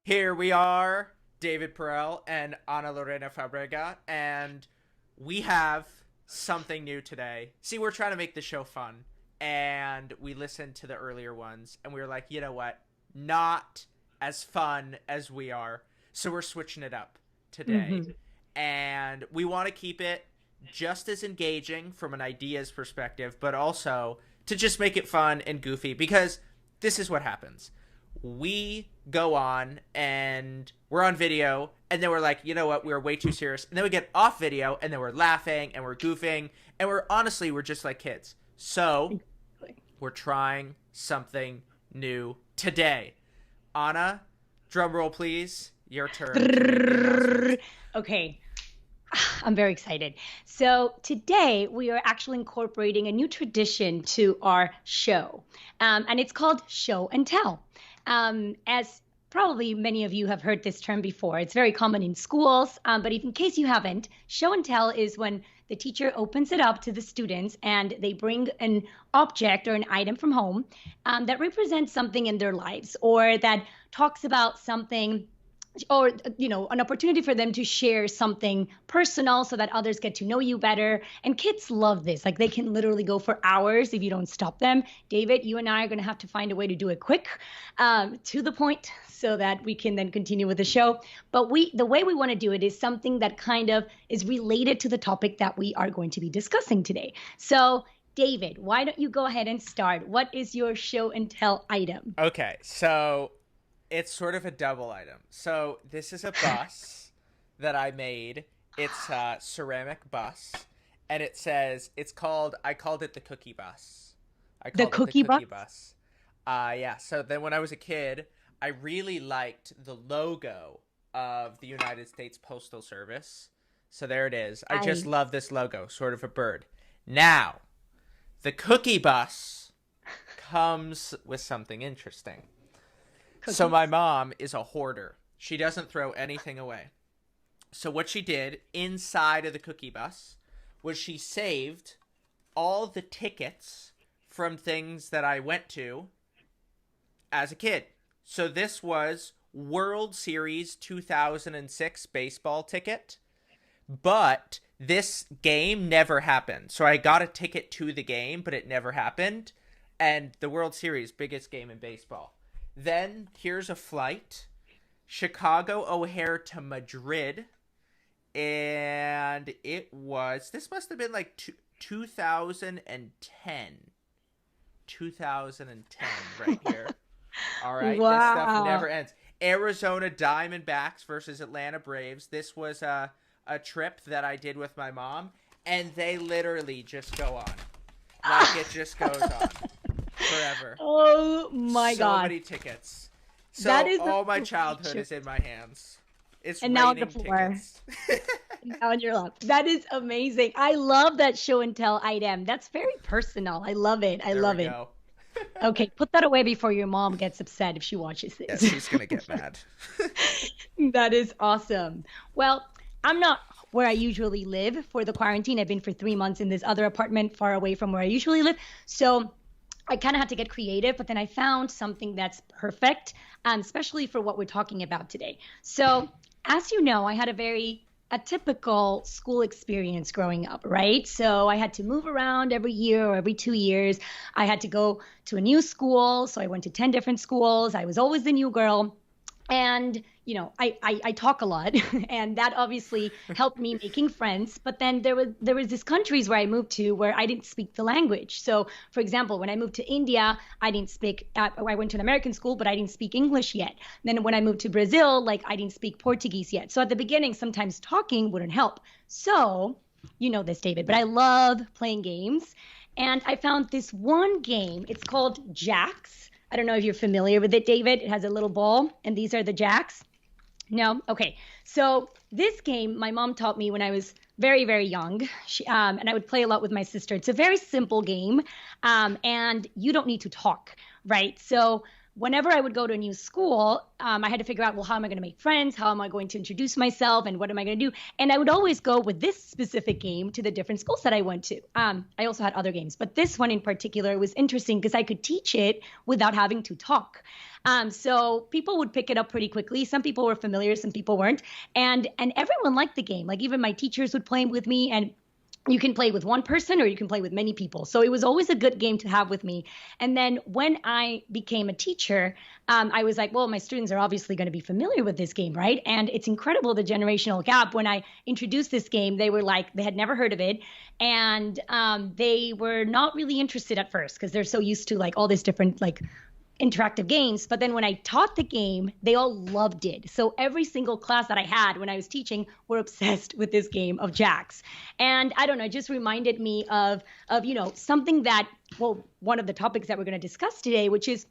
Here we are, David Perell and Ana Lorena Fabrega, and we have something new today. See, we're trying to make the show fun, and we listened to the earlier ones, and we were like, you know what? Not as fun as we are, so we're switching it up today. And we want to keep it just as engaging from an ideas perspective, but also to just make it fun and goofy, because this is what happens. We go on and we're on video, and then we're like, you know what, we're way too serious, and then we get off video, and then we're laughing and we're goofing, and we're just like kids. So we're trying something new today. Anna, drum roll please. Your turn. Okay, I'm very excited. So today we are actually incorporating a new tradition to our show, and it's called Show and Tell. As probably many of you have heard this term before, it's very common in schools, but in case you haven't, show and tell is when the teacher opens it up to the students and they bring an object or an item from home that represents something in their lives, or that talks about something, or an opportunity for them to share something personal so that others get to know you better. And kids love this. Like, they can literally go for hours if you don't stop them. David, you and I are going to have to find a way to do it quick, to the point, so that we can then continue with the show. But the way we want to do it is something that kind of is related to the topic that we are going to be discussing today. So David, why don't you go ahead and start? What is your show and tell item? Okay, so it's sort of a double item. So this is a bus that I made. It's a ceramic bus, and it says, I called it the cookie bus. The cookie bus? Yeah. So then when I was a kid, I really liked the logo of the United States Postal Service. So there it is. I just love this logo, sort of a bird. Now, the cookie bus comes with something interesting. Cookies. So my mom is a hoarder. She doesn't throw anything away. So what she did inside of the cookie bus was she saved all the tickets from things that I went to as a kid. So this was World Series 2006 baseball ticket, but this game never happened. So I got a ticket to the game, but it never happened. And the World Series, biggest game in baseball. Then here's a flight, Chicago O'Hare to Madrid, and this must have been like 2010 right here. All right, wow. This stuff never ends. Arizona Diamondbacks versus Atlanta Braves. This was a trip that I did with my mom, and they literally just go on. Like, it just goes on. Forever. Oh my God. So many tickets. So all my childhood is in my hands. It's and now on the floor. Now on your lap. That is amazing. I love that show and tell item. That's very personal. I love it. I love it. Okay, put that away before your mom gets upset if she watches this. Yes, she's gonna get mad. That is awesome. Well, I'm not where I usually live for the quarantine. I've been for 3 months in this other apartment far away from where I usually live. So I kind of had to get creative, but then I found something that's perfect, especially for what we're talking about today. So as you know, I had a typical school experience growing up, right? So I had to move around every year or every 2 years. I had to go to a new school. So I went to 10 different schools. I was always the new girl. And, I talk a lot, and that obviously helped me making friends. But then there was these countries where I moved to where I didn't speak the language. So, for example, when I moved to India, I went to an American school, but I didn't speak English yet. Then when I moved to Brazil, I didn't speak Portuguese yet. So at the beginning, sometimes talking wouldn't help. So, you know this, David, but I love playing games. And I found this one game. It's called Jacks. I don't know if you're familiar with it, David. It has a little ball, and these are the jacks. No? Okay. So this game, my mom taught me when I was very, very young, and I would play a lot with my sister. It's a very simple game, and you don't need to talk, right? So whenever I would go to a new school, I had to figure out, well, how am I going to make friends? How am I going to introduce myself? And what am I going to do? And I would always go with this specific game to the different schools that I went to. I also had other games, but this one in particular was interesting because I could teach it without having to talk. So people would pick it up pretty quickly. Some people were familiar, some people weren't, and everyone liked the game. Like even my teachers would play with me, and you can play with one person or you can play with many people. So it was always a good game to have with me. And then when I became a teacher, I was like, well, my students are obviously going to be familiar with this game, right? And it's incredible the generational gap. When I introduced this game, they were like, they had never heard of it. And they were not really interested at first because they're so used to like all this different like interactive games. But then when I taught the game, they all loved it. So every single class that I had when I was teaching were obsessed with this game of jacks. And I don't know, it just reminded me of something that, well, one of the topics that we're going to discuss today, which is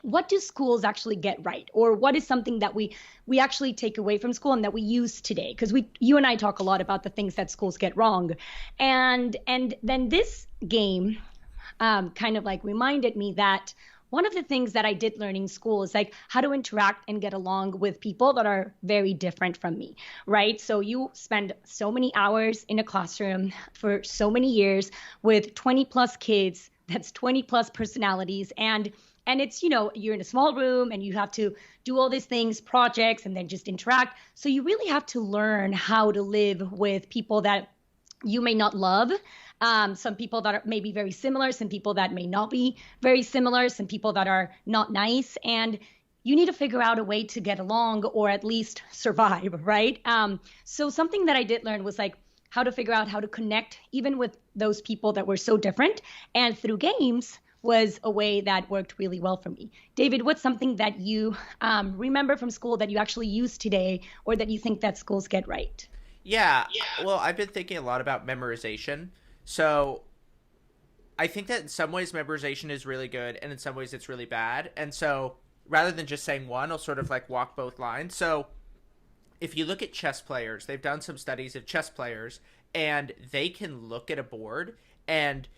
what do schools actually get right, or what is something that we actually take away from school and that we use today? Because you and I talk a lot about the things that schools get wrong, and then this game kind of like reminded me that one of the things that I did learn in school is like how to interact and get along with people that are very different from me, right? So you spend so many hours in a classroom for so many years with 20 plus kids, that's 20 plus personalities, and it's, you're in a small room and you have to do all these things, projects, and then just interact. So you really have to learn how to live with people that you may not love. Some people that are maybe very similar, some people that may not be very similar, some people that are not nice. And you need to figure out a way to get along or at least survive, right? So something that I did learn was like how to figure out how to connect even with those people that were so different. And through games was a way that worked really well for me. David, what's something that you remember from school that you actually use today or that you think that schools get right? Yeah, well, I've been thinking a lot about memorization. So I think that in some ways memorization is really good and in some ways it's really bad. And so rather than just saying one, I'll sort of like walk both lines. So if you look at chess players, they've done some studies of chess players and they can look at a board and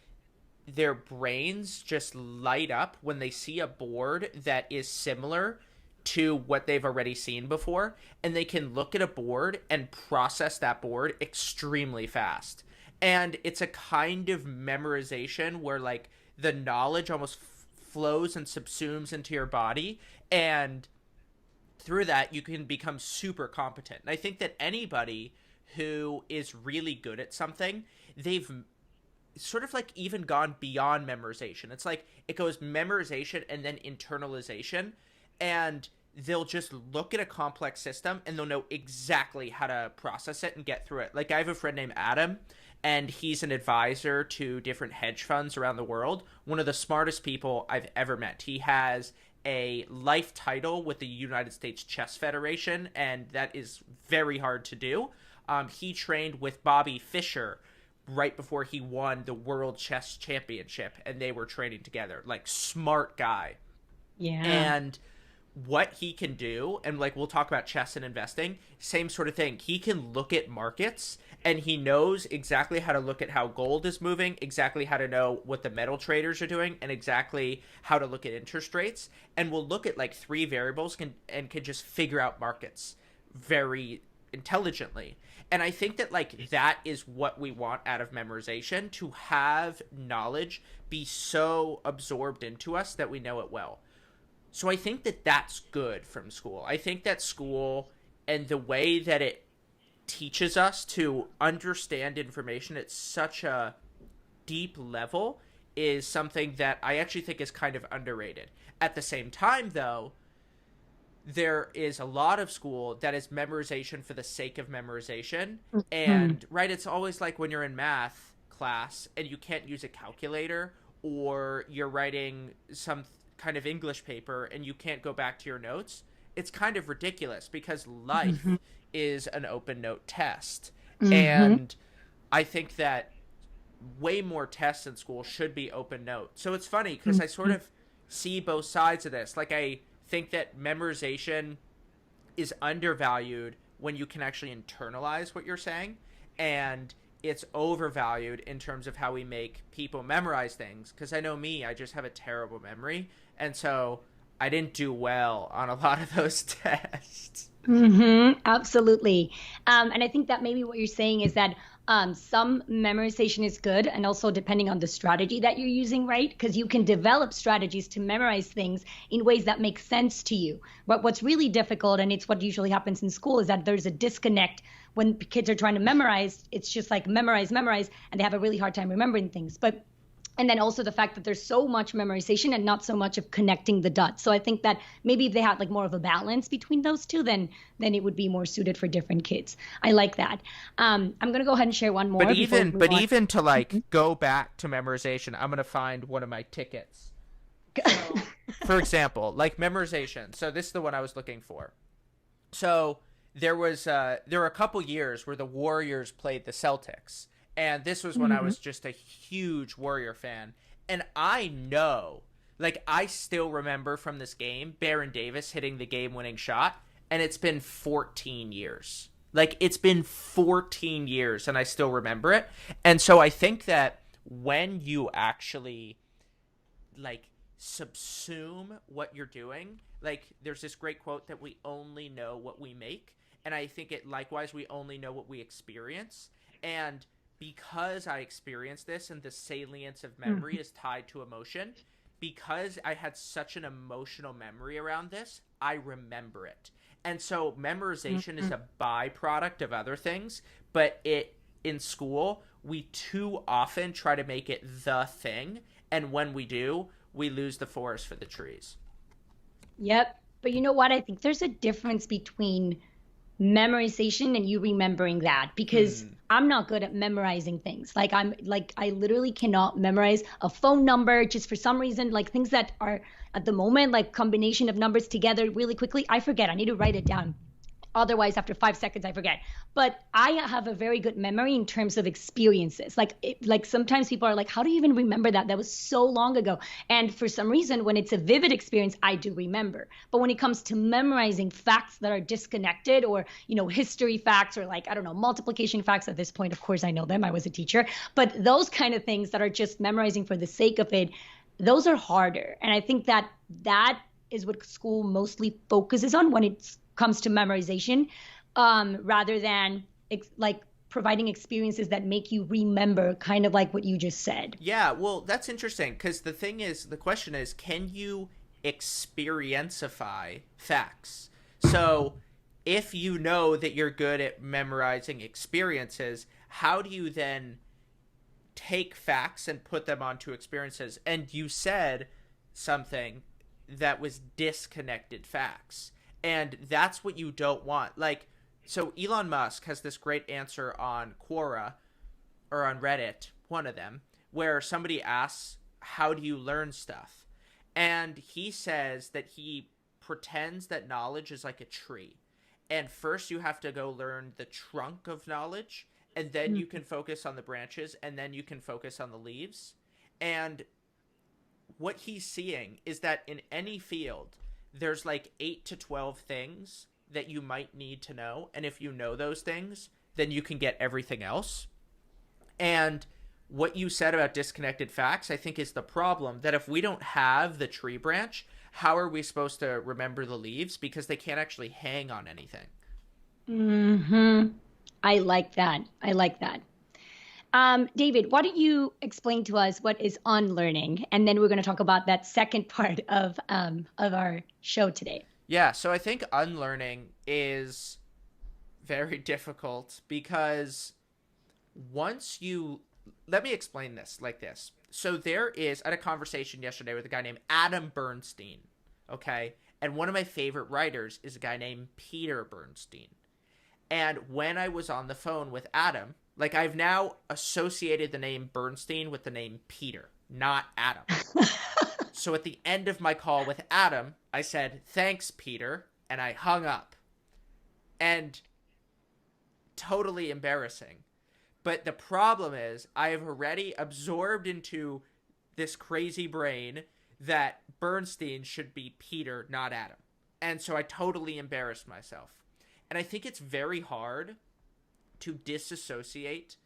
their brains just light up when they see a board that is similar to what they've already seen before, and they can look at a board and process that board extremely fast. And it's a kind of memorization where like the knowledge almost flows and subsumes into your body, and through that you can become super competent. And I think that anybody who is really good at something, they've sort of like even gone beyond memorization. It's like it goes memorization and then internalization, and they'll just look at a complex system and they'll know exactly how to process it and get through it. Like I have a friend named Adam, and he's an advisor to different hedge funds around the world. One of the smartest people I've ever met. He has a life title with the United States Chess Federation, and that is very hard to do. He trained with Bobby Fischer right before he won the World Chess Championship, and they were training together. Like, smart guy. Yeah. And what he can do, and like we'll talk about chess and investing, same sort of thing. He can look at markets and he knows exactly how to look at how gold is moving, exactly how to know what the metal traders are doing, and exactly how to look at interest rates. And we'll look at like three variables and can just figure out markets very intelligently. And I think that like that is what we want out of memorization, to have knowledge be so absorbed into us that we know it well. So I think that that's good from school. I think that school and the way that it teaches us to understand information at such a deep level is something that I actually think is kind of underrated. At the same time, though, there is a lot of school that is memorization for the sake of memorization. And, right, it's always like when you're in math class and you can't use a calculator, or you're writing some kind of English paper and you can't go back to your notes. It's kind of ridiculous because life is an open note test. And I think that way more tests in school should be open note. So it's funny because I sort of see both sides of this. Like, I think that memorization is undervalued when you can actually internalize what you're saying, and it's overvalued in terms of how we make people memorize things. Because I know me, I just have a terrible memory, and so I didn't do well on a lot of those tests. Absolutely. And I think that maybe what you're saying is that some memorization is good, and also depending on the strategy that you're using, right? Because you can develop strategies to memorize things in ways that make sense to you. But what's really difficult, and it's what usually happens in school, is that there's a disconnect when kids are trying to memorize. It's just like memorize, memorize, and they have a really hard time remembering things. But and then also the fact that there's so much memorization and not so much of connecting the dots. So I think that maybe if they had like more of a balance between those two, then it would be more suited for different kids. I like that. I'm gonna go ahead and share one more. But even to like go back to memorization, I'm gonna find one of my tickets. So, for example, like memorization. So this is the one I was looking for. So there were a couple years where the Warriors played the Celtics. And this was when I was just a huge Warrior fan. And I know, like, I still remember from this game, Baron Davis hitting the game-winning shot. And it's been 14 years. Like, it's been 14 years, and I still remember it. And so I think that when you actually, like, subsume what you're doing, like, there's this great quote that we only know what we make. And I think likewise, we only know what we experience. And because I experienced this and the salience of memory is tied to emotion, because I had such an emotional memory around this, I remember it. And so memorization is a byproduct of other things, but in school, we too often try to make it the thing. And when we do, we lose the forest for the trees. Yep. But you know what? I think there's a difference between memorization and you remembering that, because I'm not good at memorizing things. Like I literally cannot memorize a phone number just for some reason, like things that are at the moment like combination of numbers together really quickly. I forget. I need to write it down. Otherwise, after 5 seconds, I forget. But I have a very good memory in terms of experiences. Like sometimes people are like, "How do you even remember that? That was so long ago." And for some reason, when it's a vivid experience, I do remember. But when it comes to memorizing facts that are disconnected, or history facts, or like I don't know, multiplication facts. At this point, of course, I know them. I was a teacher. But those kind of things that are just memorizing for the sake of it, those are harder. And I think that is what school mostly focuses on when it's comes to memorization, rather than like providing experiences that make you remember, kind of like what you just said. Yeah, well, that's interesting because the question is, can you experienceify facts? So if you know that you're good at memorizing experiences, how do you then take facts and put them onto experiences? And you said something that was disconnected facts. And that's what you don't want. Like, so Elon Musk has this great answer on Quora, or on Reddit, one of them, where somebody asks, how do you learn stuff? And he says that he pretends that knowledge is like a tree. And first you have to go learn the trunk of knowledge, and then you can focus on the branches, and then you can focus on the leaves. And what he's seeing is that in any field, there's like 8 to 12 things that you might need to know. And if you know those things, then you can get everything else. And what you said about disconnected facts, I think, is the problem. That if we don't have the tree branch, how are we supposed to remember the leaves? Because they can't actually hang on anything. I like that. I like that. David, why don't you explain to us what is unlearning, and then we're going to talk about that second part of our show today. Yeah, so I think unlearning is very difficult because let me explain this like this. So I had a conversation yesterday with a guy named Adam Bernstein, okay? And one of my favorite writers is a guy named Peter Bernstein. And when I was on the phone with Adam, like, I've now associated the name Bernstein with the name Peter, not Adam. So at the end of my call with Adam, I said, "Thanks, Peter," and I hung up. And totally embarrassing. But the problem is, I have already absorbed into this crazy brain that Bernstein should be Peter, not Adam. And so I totally embarrassed myself. And I think it's very hard to disassociate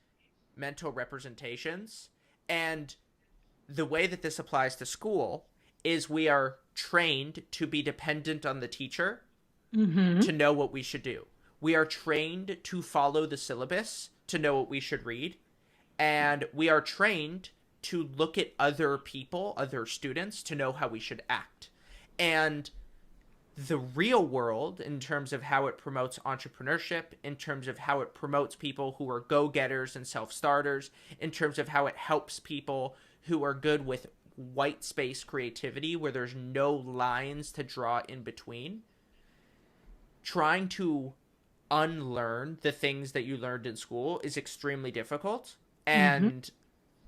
mental representations. And the way that this applies to school is we are trained to be dependent on the teacher Mm-hmm. to know what we should do. We are trained to follow the syllabus to know what we should read. And we are trained to look at other people, other students, to know how we should act. And the real world, in terms of how it promotes entrepreneurship, in terms of how it promotes people who are go-getters and self-starters, in terms of how it helps people who are good with white space creativity where there's no lines to draw in between, trying to unlearn the things that you learned in school is extremely difficult. Mm-hmm. And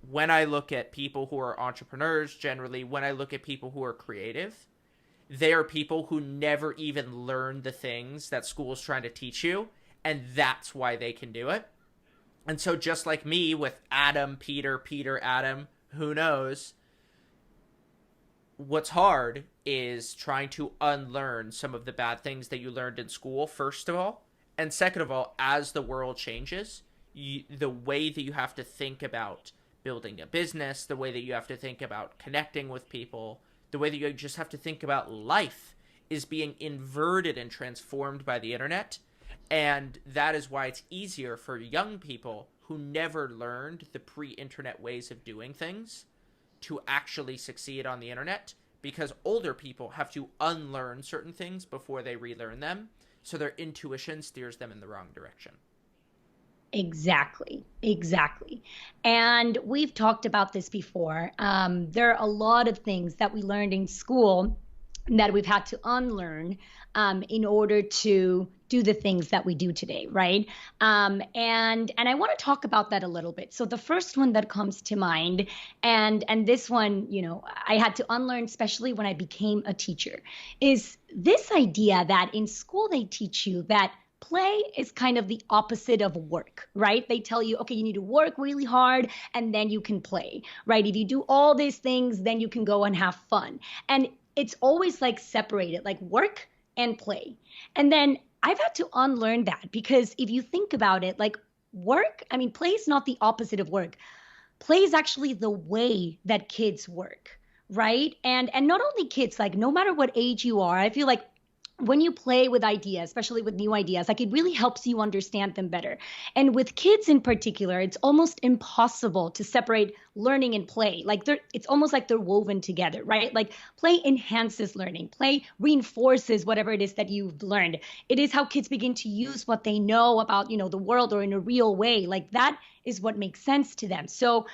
when I look at people who are entrepreneurs, generally, when I look at people who are creative, they are people who never even learn the things that school is trying to teach you, and that's why they can do it. And so just like me with Adam, Peter, Adam, who knows, what's hard is trying to unlearn some of the bad things that you learned in school, first of all. And second of all, as the world changes, the way that you have to think about building a business, the way that you have to think about connecting with people, the way that you just have to think about life is being inverted and transformed by the internet. And that is why it's easier for young people who never learned the pre-internet ways of doing things to actually succeed on the internet, because older people have to unlearn certain things before they relearn them. So their intuition steers them in the wrong direction. Exactly, exactly. And we've talked about this before. There are a lot of things that we learned in school that we've had to unlearn in order to do the things that we do today, right? And I want to talk about that a little bit. So the first one that comes to mind, and this one, I had to unlearn, especially when I became a teacher, is this idea that in school they teach you that play is kind of the opposite of work, right? They tell you, okay, you need to work really hard and then you can play, right? If you do all these things, then you can go and have fun. And it's always like separated, like work and play. And then I've had to unlearn that, because if you think about it, like work, I mean, play is not the opposite of work. Play is actually the way that kids work, right? And not only kids, like no matter what age you are, I feel like when you play with ideas, especially with new ideas, like it really helps you understand them better. And with kids in particular, it's almost impossible to separate learning and play. Like it's almost like they're woven together, right? Like play enhances learning, play reinforces whatever it is that you've learned. It is how kids begin to use what they know about, the world, or in a real way. Like that is what makes sense to them. So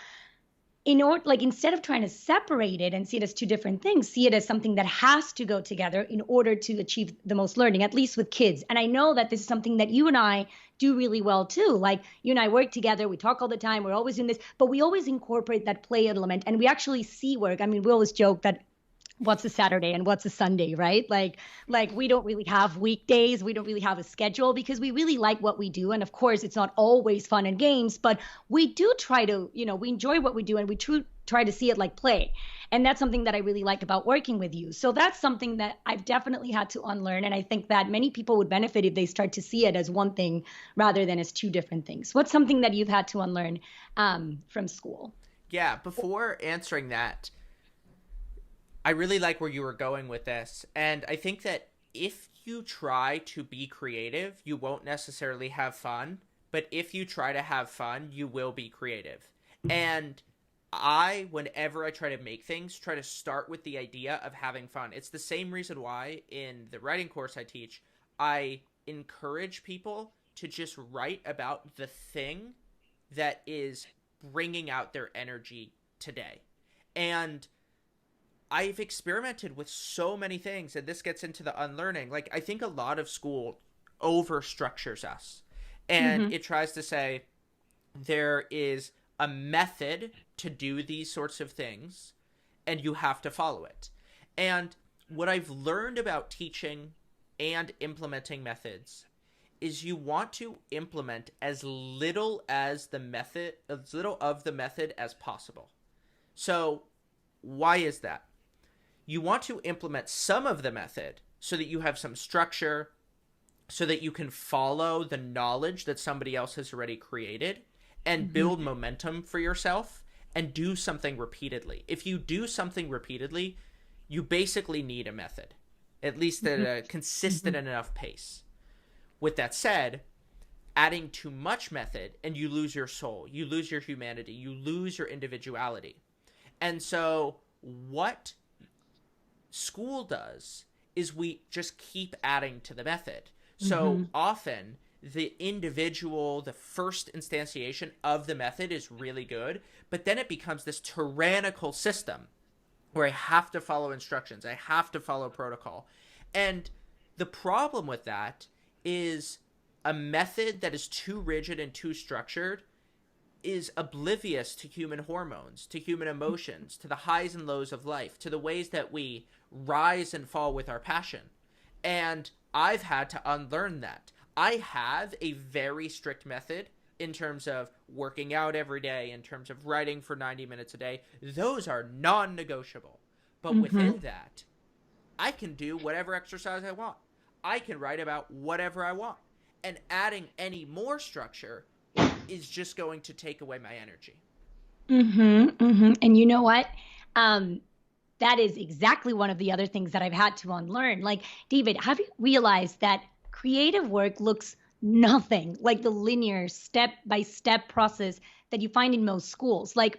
in order, like, instead of trying to separate it and see it as two different things, see it as something that has to go together in order to achieve the most learning, at least with kids. And I know that this is something that you and I do really well too. Like you and I work together, we talk all the time, we're always in this, but we always incorporate that play element, and we actually see work. I mean, we always joke that what's a Saturday and what's a Sunday, right? Like we don't really have weekdays, we don't really have a schedule, because we really like what we do. And of course, it's not always fun and games, but we do try to, we enjoy what we do, and we try to see it like play. And that's something that I really like about working with you. So that's something that I've definitely had to unlearn, and I think that many people would benefit if they start to see it as one thing rather than as two different things. What's something that you've had to unlearn from school? Yeah, before answering that, I really like where you were going with this. And I think that if you try to be creative, you won't necessarily have fun. But if you try to have fun, you will be creative. And whenever I try to make things, try to start with the idea of having fun. It's the same reason why in the writing course I teach, I encourage people to just write about the thing that is bringing out their energy today. And I've experimented with so many things, and this gets into the unlearning. Like, I think a lot of school over structures us, and Mm-hmm. it tries to say there is a method to do these sorts of things, and you have to follow it. And what I've learned about teaching and implementing methods is you want to implement as little of the method as possible. So why is that? You want to implement some of the method so that you have some structure, so that you can follow the knowledge that somebody else has already created and Mm-hmm. build momentum for yourself and do something repeatedly. If you do something repeatedly, you basically need a method, at least at a consistent enough pace. With that said, adding too much method and you lose your soul, you lose your humanity, you lose your individuality. And so what school does is we just keep adding to the method. So often the individual, the first instantiation of the method is really good, but then it becomes this tyrannical system where I have to follow instructions, I have to follow protocol. And the problem with that is a method that is too rigid and too structured is oblivious to human hormones, to human emotions, to the highs and lows of life, to the ways that we rise and fall with our passion. And I've had to unlearn that. I have a very strict method in terms of working out every day, in terms of writing for 90 minutes a day. Those are non-negotiable. But within that, I can do whatever exercise I want. I can write about whatever I want. And adding any more structure is just going to take away my energy. And you know what? That is exactly one of the other things that I've had to unlearn. Like, David, have you realized that creative work looks nothing like the linear step-by-step process that you find in most schools? Like,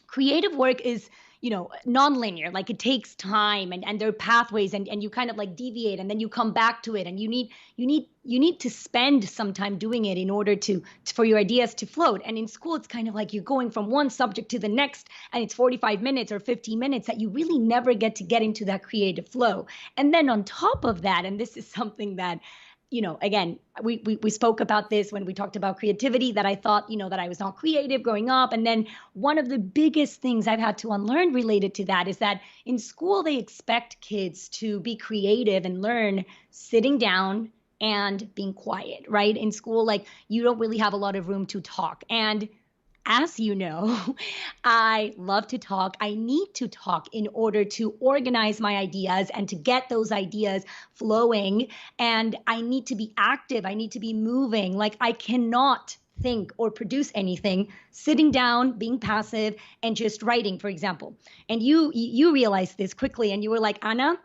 creative work is, non-linear. Like, it takes time and there are pathways and you kind of like deviate and then you come back to it, and you need to spend some time doing it in order for your ideas to float. And in school, it's kind of like you're going from one subject to the next, and it's 45 minutes or 50 minutes that you really never get into that creative flow. And then on top of that, and this is something that, again, we spoke about this when we talked about creativity, that I thought, that I was not creative growing up. And then one of the biggest things I've had to unlearn related to that is that in school, they expect kids to be creative and learn sitting down and being quiet, right? In school, like, you don't really have a lot of room to talk. And as you know, I love to talk. I need to talk in order to organize my ideas and to get those ideas flowing. And I need to be active. I need to be moving. Like, I cannot think or produce anything sitting down, being passive, and just writing, for example. And you realized this quickly, and you were like, Anna,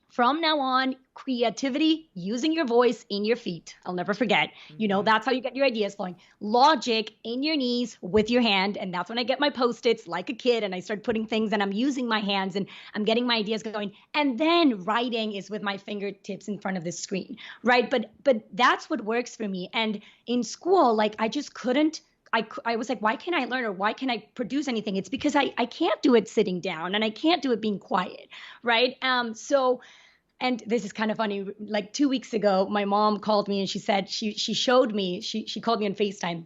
from now on, creativity, using your voice in your feet. I'll never forget. That's how you get your ideas flowing. Logic in your knees with your hand. And that's when I get my Post-its like a kid and I start putting things and I'm using my hands and I'm getting my ideas going. And then writing is with my fingertips in front of the screen, right? But that's what works for me. And in school, like, I just couldn't. I was like, why can't I learn, or why can't I produce anything? It's because I can't do it sitting down and I can't do it being quiet, right? And this is kind of funny. Like 2 weeks ago, my mom called me and she said she showed me, she called me on FaceTime,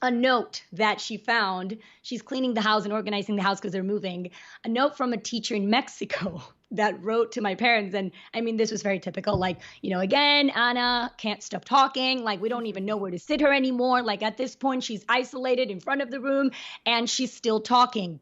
a note that she found. She's cleaning the house and organizing the house because they're moving. A note from a teacher in Mexico that wrote to my parents. And I mean, this was very typical. Like, again, Anna can't stop talking. Like, we don't even know where to sit her anymore. Like, at this point, she's isolated in front of the room and she's still talking, ...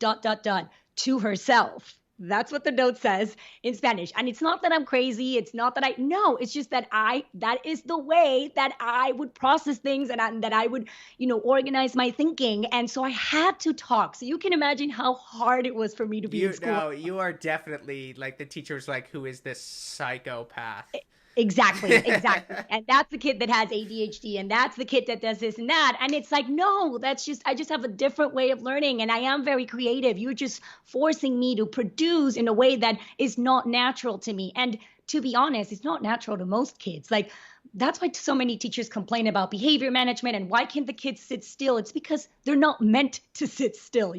to herself. That's what the note says in Spanish. And it's not that I'm crazy. It's not that no, it's just that that is the way that I would process things and that I would, organize my thinking. And so I had to talk. So you can imagine how hard it was for me to be in school. No, you are definitely like, the teacher's like, who is this psychopath? Exactly. And that's the kid that has ADHD, and that's the kid that does this and that. And it's like, no, I just have a different way of learning, and I am very creative. You're just forcing me to produce in a way that is not natural to me. And to be honest, it's not natural to most kids. Like, that's why so many teachers complain about behavior management and why can't the kids sit still? It's because they're not meant to sit still,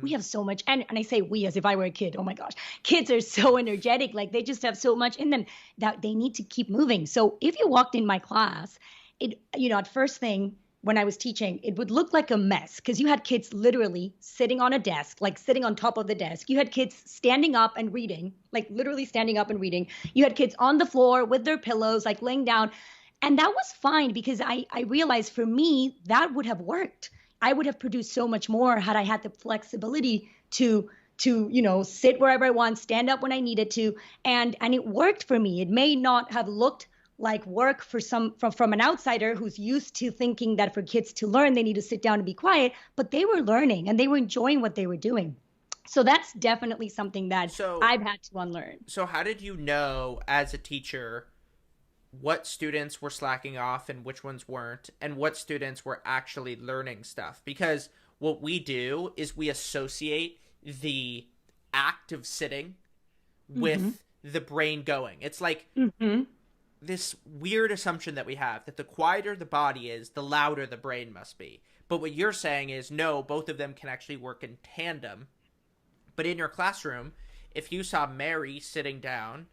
We have so much, and I say we as if I were a kid. Oh my gosh, kids are so energetic. Like, they just have so much in them that they need to keep moving. So if you walked in my class, at first thing, when I was teaching, it would look like a mess because you had kids literally sitting on a desk, like sitting on top of the desk. You had kids standing up and reading, like literally standing up and reading. You had kids on the floor with their pillows, like laying down. And that was fine because I realized for me, that would have worked. I would have produced so much more had I had the flexibility to sit wherever I want, stand up when I needed to. And it worked for me. It may not have looked like work from an outsider who's used to thinking that for kids to learn, they need to sit down and be quiet, but they were learning and they were enjoying what they were doing. So that's definitely something that So I've had to unlearn. so how did you know as a teacher what students were slacking off and which ones weren't, and what students were actually learning stuff? Because what we do is we associate the act of sitting Hmm. with the brain going. It's like Hmm. this weird assumption that we have that the quieter the body is, the louder the brain must be. But what you're saying is no, both of them can actually work in tandem. But in your classroom, if you saw Mary sitting down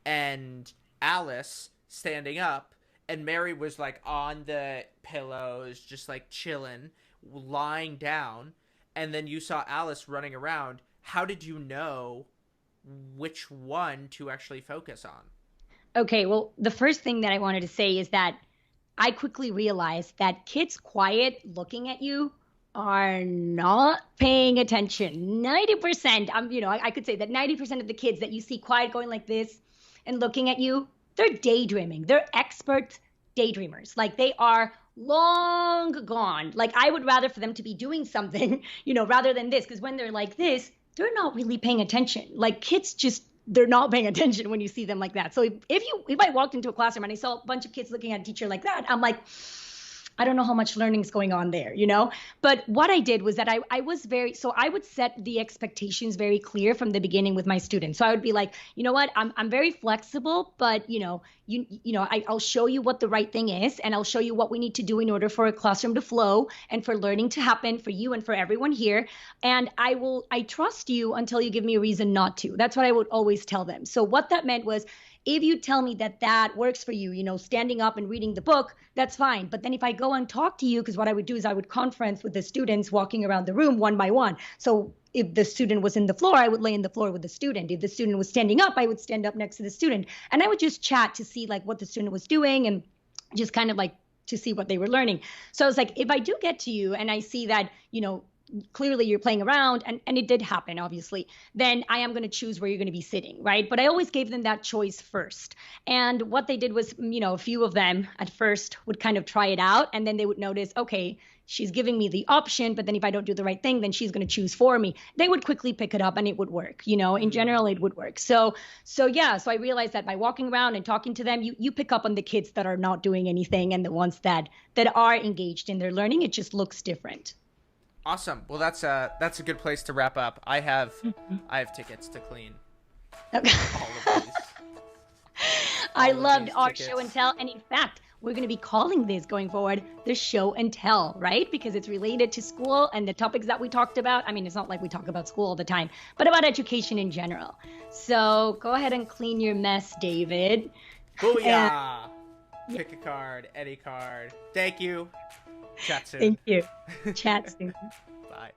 and Alice standing up, and Mary was like on the pillows, just like chilling, lying down, and then you saw Alice running around, how did you know which one to actually focus on? Okay, well, the first thing that I wanted to say is that I quickly realized that kids quiet looking at you are not paying attention. 90%, I could say that 90% of the kids that you see quiet going like this and looking at you, they're daydreaming. They're expert daydreamers. Like they are long gone. Like I would rather for them to be doing something, rather than this. Because when they're like this, they're not really paying attention. Like kids just they're not paying attention when you see them like that. So if I walked into a classroom and I saw a bunch of kids looking at a teacher like that, I'm like, I don't know how much learning is going on there. But what I did was that I was so I would set the expectations very clear from the beginning with my students. So I would be like, you know what, I'm very flexible, but I'll show you what the right thing is, and I'll show you what we need to do in order for a classroom to flow and for learning to happen for you and for everyone here. And I trust you until you give me a reason not to. That's what I would always tell them. So what that meant was, if you tell me that that works for you, standing up and reading the book, that's fine. But then if I go and talk to you, because what I would do is I would conference with the students walking around the room one by one. So if the student was in the floor, I would lay in the floor with the student. If the student was standing up, I would stand up next to the student. And I would just chat to see like what the student was doing and just kind of like to see what they were learning. So I was like, if I do get to you and I see that, clearly you're playing around, and it did happen obviously, then I am going to choose where you're going to be sitting, right? But I always gave them that choice first. And what they did was, a few of them at first would kind of try it out, and then they would notice, okay, she's giving me the option, but then if I don't do the right thing, then she's going to choose for me. They would quickly pick it up and it would work. In Mm. general it would work. So I realized that by walking around and talking to them, you pick up on the kids that are not doing anything, and the ones that are engaged in their learning, it just looks different. Awesome. Well, that's a good place to wrap up. I have tickets to clean Okay. all of these I all of loved these our show and tickets. tell. And in fact, we're going to be calling this going forward the show and tell, right? Because it's related to school and the topics that we talked about. I mean, it's not like we talk about school all the time, but about education in general. So go ahead and clean your mess, David. And Booyah! yeah, Pick a card, any card. Thank you. Chat soon. thank you. Chat soon. Bye.